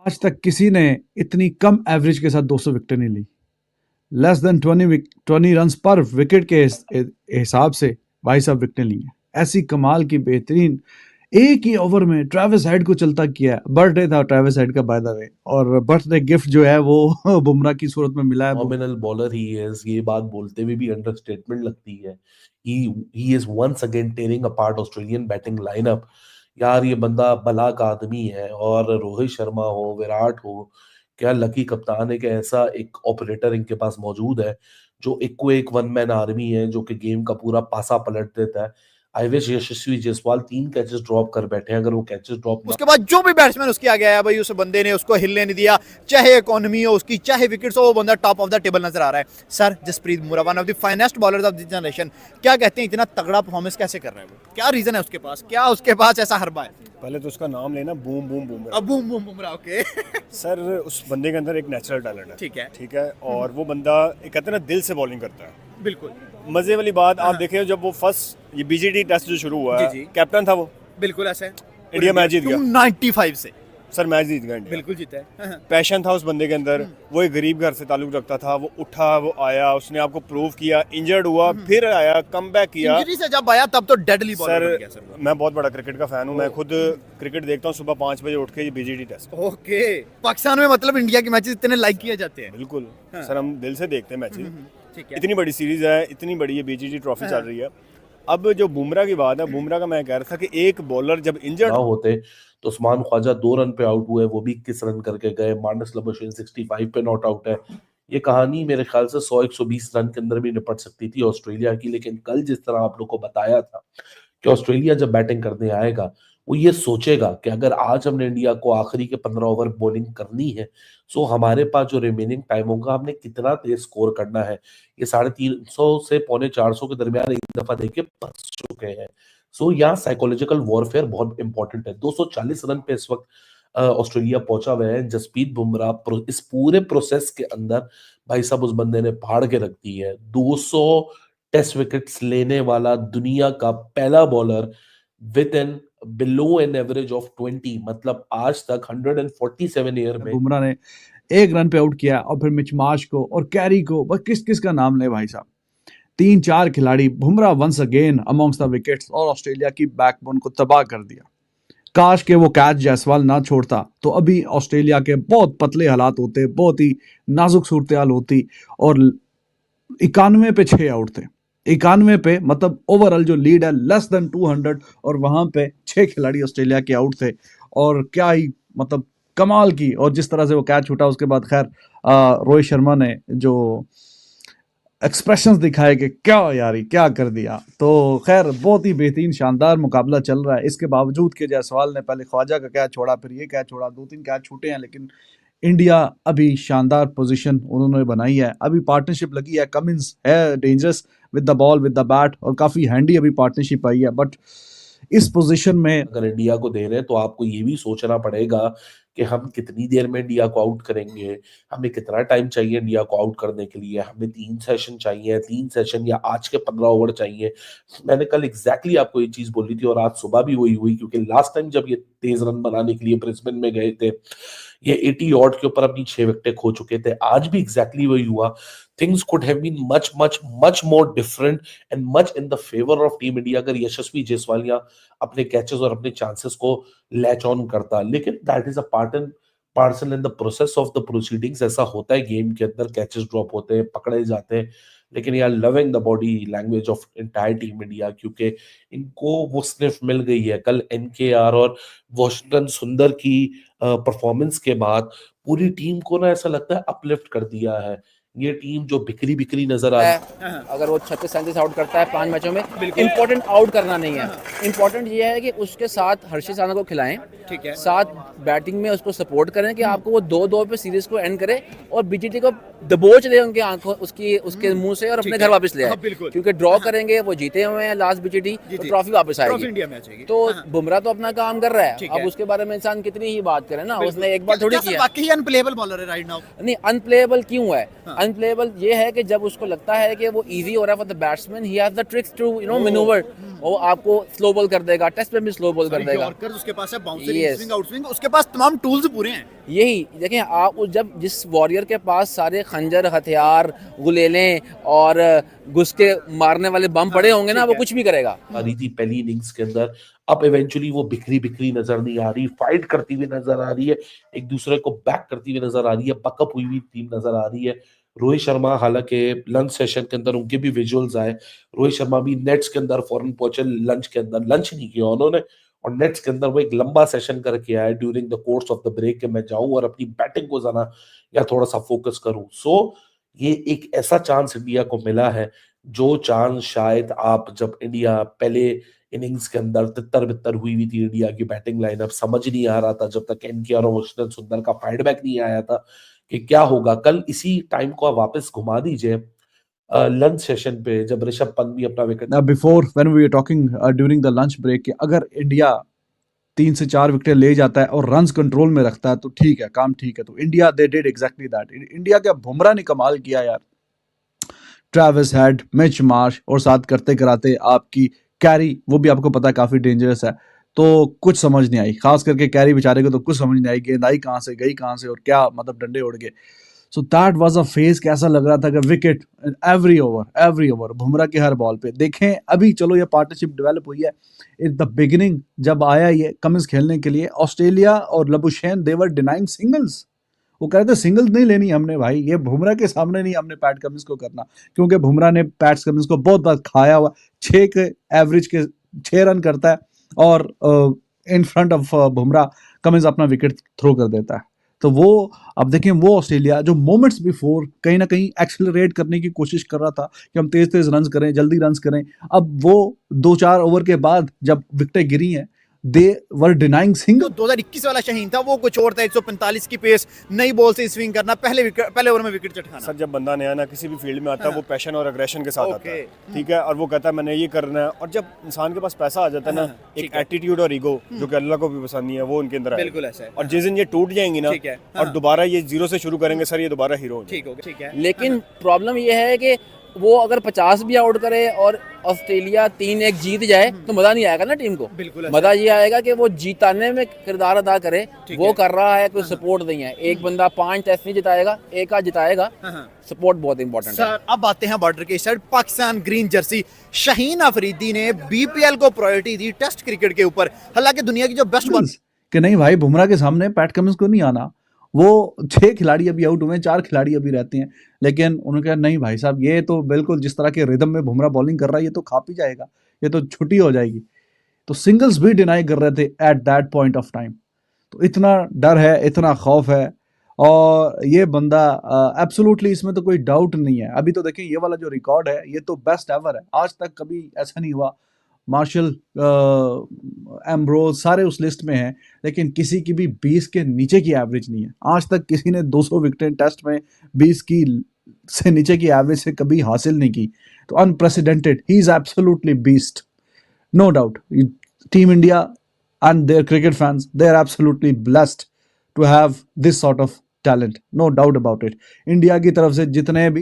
आज तक किसी ने इतनी कम एवरेज के साथ 200 विकेट नहीं ली। लेस देन 20 रन पर विकेट के हिसाब से भाई साहब विकेट ली है। ऐसी कमाल की बेहतरीन एक ही ओवर में ट्रेविस हेड को चलता किया। बर्थडे था ट्रेविस हेड का बाय द वे, और बर्थडे गिफ्ट जो है वो बुमराह की सूरत में मिला है। नॉमिनल बॉलर ही इज, ये बात बोलते हुए भी अंडरस्टेटमेंट लगती है। He is once again tearing apart Australian batting lineup. यार ये बंदा भला का आदमी है, और रोहित शर्मा हो, विराट हो, क्या लकी कप्तान है कि ऐसा एक ऑपरेटर इनके पास मौजूद है जो एक को एक वन मैन आर्मी है, जो कि गेम का पूरा पासा पलट देता है। I wish Yashasvi Jaiswal 3 catches drop कर बैठे हैं। अगर वो कैचेस ड्रॉप ना, उसके बाद जो भी बैट्समैन उसके आगे आया भाई, उस बंदे ने उसको हिलने नहीं दिया, चाहे इकोनॉमी हो उसकी, चाहे विकेट्स हो, वो बंदा टॉप ऑफ द टेबल नजर आ रहा है। Sir Jasprit Bumrah, one of the finest bowlers of this generation, क्या कहते हैं, इतना तगड़ा परफॉर्मेंस कैसे कर रहा है वो? क्या रीजन है उसके पास, क्या उसके पास ऐसा हरबा है? पहले तो उसका नाम लेना, बूम बूम बुमराह। अब boom boom Bumrah, okay. Sir उस बंदे के अंदर एक नेचुरल टैलेंट है। ठीक है। ठीक है, और वो बंदा एक कहते हैं ना, दिल से बॉलिंग करता है। बिल्कुल। मजे वाली बात आप देखें, जब वो फर्स्ट ये बीजीटी टेस्ट जो शुरू हुआ है, जी, जी। कैप्टन था वो, बिल्कुल ऐसे इंडिया मैच जीत गया 95 से। सर मैच जीत गया इंडिया। बिल्कुल जीता है। पैशन था उस बंदे के अंदर, वो एक गरीब घर से ताल्लुक रखता था, वो उठा, वो आया, उसने आपको प्रूव किया, इंजर्ड हुआ, फिर आया, कमबैक किया। इंजरी से जब आया तब तो डेडली बॉलर बन गया सर सर। मैं बहुत बड़ा क्रिकेट का फैन हूँ, मैं खुद क्रिकेट देखता हूँ सुबह 5 बजे उठ के, ये बीजीटी टेस्ट। ओके, पाकिस्तान में मतलब इंडिया के मैचेस इतने लाइक किए जाते हैं। बिल्कुल सर, हम दिल से देखते हैं मैचेस। ठीक है। इतनी बड़ी सीरीज है, इतनी बड़ी ये बीजीटी ट्रॉफी चल रही है। अब जो बुमराह की बात है, बुमराह का मैं कह रहा था कि एक बॉलर जब इंजर्ड ना होते तो उस्मान ख्वाजा 2 रन पे आउट हुए, वो भी 21 रन करके गए। मार्नस लबुशेन 65 पे नॉट आउट है। ये कहानी मेरे ख्याल से 100-120 रन के अंदर भी निपट सकती थी ऑस्ट्रेलिया की, लेकिन कल जिस तरह आप लोग को बताया था कि ऑस्ट्रेलिया जब बैटिंग करने आएगा वो ये सोचेगा कि अगर आज हमने इंडिया को आखिरी के 15 ओवर बॉलिंग करनी है, सो हमारे पास जो रिमेनिंग टाइम होगा हमने कितना तेज स्कोर करना है। ये 350 से 450 के दरमियान एक दफा देके फंस चुके हैं। सो यहाँ साइकोलॉजिकल वॉरफेयर बहुत इंपॉर्टेंट है। 240 रन पे इस वक्त ऑस्ट्रेलिया पहुंचा हुआ है। जसप्रीत बुमराह इस पूरे प्रोसेस के अंदर भाई साहब उस बंदे ने फाड़ के रख दी है। 200 टेस्ट विकेट्स लेने वाला दुनिया का पहला bowler with an below an average of 20, मतलब आज तक 147 ईयर में बुमराह ने एक रन पे आउट किया, और फिर मिच मार्श को और कैरी को, बस किस किस का नाम ले भाई साहब। 3-4 खिलाड़ी, Bumrah once again amongst the wickets, और ऑस्ट्रेलिया की बैकबोन को तबाह कर दिया। काश के वो कैच जायसवाल ना छोड़ता तो अभी ऑस्ट्रेलिया के बहुत पतले हालात होते, बहुत ही नाजुक सूरत हाल होती, और 91 पे 6 आउट थे। 91 पे मतलब ओवरऑल जो लीड है लेस देन 200, और वहां पे 6 खिलाड़ी ऑस्ट्रेलिया के आउट थे। और क्या ही मतलब कमाल की, और जिस तरह से वो कैच छूटा उसके बाद खैर रोहित शर्मा ने जो एक्सप्रेशंस दिखाए कि क्या यारी क्या कर दिया, तो खैर बहुत ही बेहतरीन शानदार मुकाबला चल रहा है। इसके बावजूद कि जायसवाल ने पहले ख्वाजा का कैच छोड़ा, फिर ये कैच छोड़ा, 2-3 कैच छूटे हैं, लेकिन इंडिया अभी शानदार पोजीशन उन्होंने बनाई है। अभी पार्टनरशिप लगी है, कमिंस है dangerous with the ball with the bat, और काफ़ी हैंडी अभी पार्टनरशिप आई है। बट इस पोजीशन में अगर इंडिया को दे रहे हैं तो आपको ये भी सोचना पड़ेगा कि हम कितनी देर में इंडिया को आउट करेंगे, हमें कितना टाइम चाहिए इंडिया को आउट करने के लिए। हमें 3 सेशन चाहिए, 3 सेशन या आज के 15 ओवर चाहिए। मैंने कल एग्जैक्टली आपको ये चीज बोली थी, और आज सुबह भी वही हुई, क्योंकि लास्ट टाइम जब ये तेज रन बनाने के लिए ब्रिस्बेन में गए थे, ये 80 ऑड के ऊपर अपनी 6 विकेटें खो चुके थे। आज भी एग्जैक्टली वही हुआ। Things could have been much much much more different and much in the favour of team India अगर यशस्वी जायसवाल अपने कैचेस और अपने चांसेस को लैच ऑन करता। लेकिन that is a part and parcel in the process of the proceedings. ऐसा होता है गेम के अंदर, कैचेस ड्रॉप होते हैं, पकड़े जाते हैं। लेकिन यार loving the body language of entire team India, क्योंकि इनको वो स्निफ मिल गई है। कल एनकेआर और वॉशिंगटन सुंदर की परफॉर्मेंस के बाद पूरी टीम को ना ऐसा लगता है अपलिफ्ट कर दिया है। ये टीम जो बिखरी बिखरी नजर आ रही है, अगर वो 36-37 आउट करता है 5 मैचों में, इंपॉर्टेंट आउट करना नहीं है, इंपॉर्टेंट ये है कि उसके साथ हर्षित राणा को खिलाएं, ठीक है, साथ बैटिंग में उसको सपोर्ट करें कि आपको वो 2-2 पे सीरीज को एंड करे, और बीजीटी को दबोच दे उनके आंखों उसके मुंह से, और अपने घर वापस ले आए। क्योंकि ड्रॉ करेंगे, वो जीते हुए हैं लास्ट बीजीटी, तो ट्रॉफी वापस आएगी इंडिया में आ जाएगी। तो बुमराह तो अपना काम कर रहा है। अब उसके बारे में इंसान कितनी ही बात करे ना, उसने एक बार थोड़ी किया। बाकी अनप्लेएबल बॉलर है राइट नाउ। नहीं, अनप्लेएबल क्यों है? अनप्लेएबल ये है कि जब उसको लगता है कि वो इजी हो रहा है for the batsman, he has the tricks to manoeuvre, वो आपको स्लो बॉल कर देगा, टेस्ट में भी स्लो बॉल कर देगा। यॉर्कर्स उसके पास है, bouncer, Yes. Swing, out swing, उसके पास तमाम टूल्स पूरे हैं। यही देखें आप, जब जिस वॉरियर के पास सारे खंजर, हथियार, गुलेलें और घुस के मारने वाले बम पड़े होंगे ना, वो कुछ भी करेगा। आ रही थी पहली इनिंग्स के अंदर, अब इवेंचुअली वो बिखरी बिखरी नजर नहीं आ रही, फाइट करती हुई नजर आ रही है, एक दूसरे को बैक करती हुई नजर आ रही है, बकअप हुई हुई टीम नजर आ रही है। रोहित शर्मा, हालांकि लंच सेशन के अंदर उनके भी विजुअल्स आए, रोहित शर्मा भी नेट्स के अंदर फौरन पहुंचे, लंच के अंदर लंच नहीं किया उन्होंने, और नेट्स के अंदर वो एक लंबा सेशन करके आए during the course of the break कि मैं जाऊं और अपनी बैटिंग को जाना या थोड़ा सा फोकस करूं। सो ये एक ऐसा चांस इंडिया को मिला है, जो चांस शायद आप जब इंडिया पहले इनिंग्स के अंदर तितर बितर हुई हुई थी, इंडिया की बैटिंग लाइनअप समझ नहीं आ रहा था जब तक एनकेआर और वॉशिंगटन सुंदर का फाइडबैक नहीं आया था कि क्या होगा। कल इसी टाइम को आप वापस घुमा दीजिए लंच सेशन पे, जब ऋषभ पंत भी अपना wicket before when we are talking during the lunch break कि अगर इंडिया 3 से 4 विकेट ले जाता है और रन्स कंट्रोल में रखता है तो ठीक है, काम ठीक है। तो India they did exactly that. India के बुमराह ने कमाल किया यार, ट्रेविस हेड, मिच मार्श, और साथ करते कराते आपकी कैरी, वो भी आपको पता है काफी डेंजरस है। तो कुछ समझ नहीं आई, खास करके कैरी बेचारे को तो कुछ समझ नहीं आई, गेंद आई कहां से, गई कहां से, और क्या मतलब डंडे उड़ गए। So that was a phase, कैसा लग रहा था कि विकेट एवरी ओवर बुमराह के हर बॉल पे। देखें अभी चलो ये पार्टनरशिप डेवलप हुई है, इन द बिगिनिंग जब आया ये कमिंस खेलने के लिए, ऑस्ट्रेलिया और लबुशेन दे वर डिनाइंग सिंगल्स। वो कह रहे थे सिंगल्स नहीं लेनी हमने भाई, ये बुमराह के सामने नहीं हमने पैट कमिंस को करना, क्योंकि बुमराह ने पैट कमिंस को बहुत बार खाया हुआ। 6 के एवरेज के 6 रन करता है और in front of Bumrah Cummins अपना विकेट थ्रो कर देता है। तो वो अब देखें, वो ऑस्ट्रेलिया जो मोमेंट्स बिफोर कहीं ना कहीं एक्सेलरेट करने की कोशिश कर रहा था कि हम तेज तेज रन्स करें, जल्दी रन्स करें, अब वो 2-4 ओवर के बाद जब विकेटें गिरी हैं, दे वर डिनाइंग जो सिंगल। 2021 वाला शाहीन था वो कुछ और था, 145 की पेस, नई बॉल से स्विंग करना, पहले ओवर में विकेट चटकाना। सर जब बंदा नया ना किसी भी फील्ड में आता है, वो पैशन और अग्रेशन के साथ आता है, ओके। ठीक है, और वो कहता है मैंने ये करना है। और जब इंसान के पास पैसा आ जाता है ना, ठीक एक है। एटीट्यूड और ईगो जो कि अल्लाह को भी पसंद नहीं है, वो उनके अंदर आएगा। बिल्कुल ऐसा है। और जिस दिन ये टूट जाएंगी ना, ठीक है। और दोबारा ये जीरो से शुरू करेंगे सर, ये दोबारा हीरो हो जाएंगे। ठीक हो गया, ठीक है। लेकिन प्रॉब्लम ये है कि वो अगर 50 भी आउट करे और ऑस्ट्रेलिया 3-1 जीत जाए तो मजा नहीं आएगा ना टीम को। बिल्कुल ऐसा मजा ये आएगा कि वो जीताने में किरदार अदा करे, ठीक वो है। कर रहा है, कोई सपोर्ट नहीं है। एक बंदा 5 टेस्ट नहीं जिताएगा, एक आध जिताएगा, हाँ। सपोर्ट बहुत इंपॉर्टेंट है। सर अब आते हैं बॉर्डर के side, Pakistan green Jersey. Shaheen Afridi ने बीपीएल को प्रायोरिटी दी टेस्ट क्रिकेट के ऊपर, हालांकि दुनिया की जो बेस्ट कि नहीं भाई, बुमराह के सामने पैट कमिंस को नहीं आना। वो 6 खिलाड़ी अभी आउट हुए हैं, 4 खिलाड़ी अभी रहते हैं, लेकिन उन्होंने कहा नहीं भाई साहब, ये तो बिल्कुल जिस तरह के रिदम में बुमराह बॉलिंग कर रहा है, ये तो खा पी जाएगा, ये तो छुट्टी हो जाएगी। तो सिंगल्स भी डिनाई कर रहे थे at that point of time. तो इतना डर है, इतना खौफ है, और ये बंदा एब्सोल्युटली, इसमें तो कोई डाउट नहीं है। अभी तो देखें ये वाला जो रिकॉर्ड है, ये तो बेस्ट एवर है, आज तक कभी ऐसा नहीं हुआ। मार्शल, एम्ब्रोज सारे उस लिस्ट में हैं, लेकिन किसी की भी 20 के नीचे की एवरेज नहीं है। आज तक किसी ने 200 विकेटें टेस्ट में 20 की से नीचे की एवरेज से कभी हासिल नहीं की। तो unprecedented, he is absolutely beast, no doubt. Team India and their cricket fans, they are absolutely blessed to have this sort of talent, no doubt about it. India की तरफ से जितने भी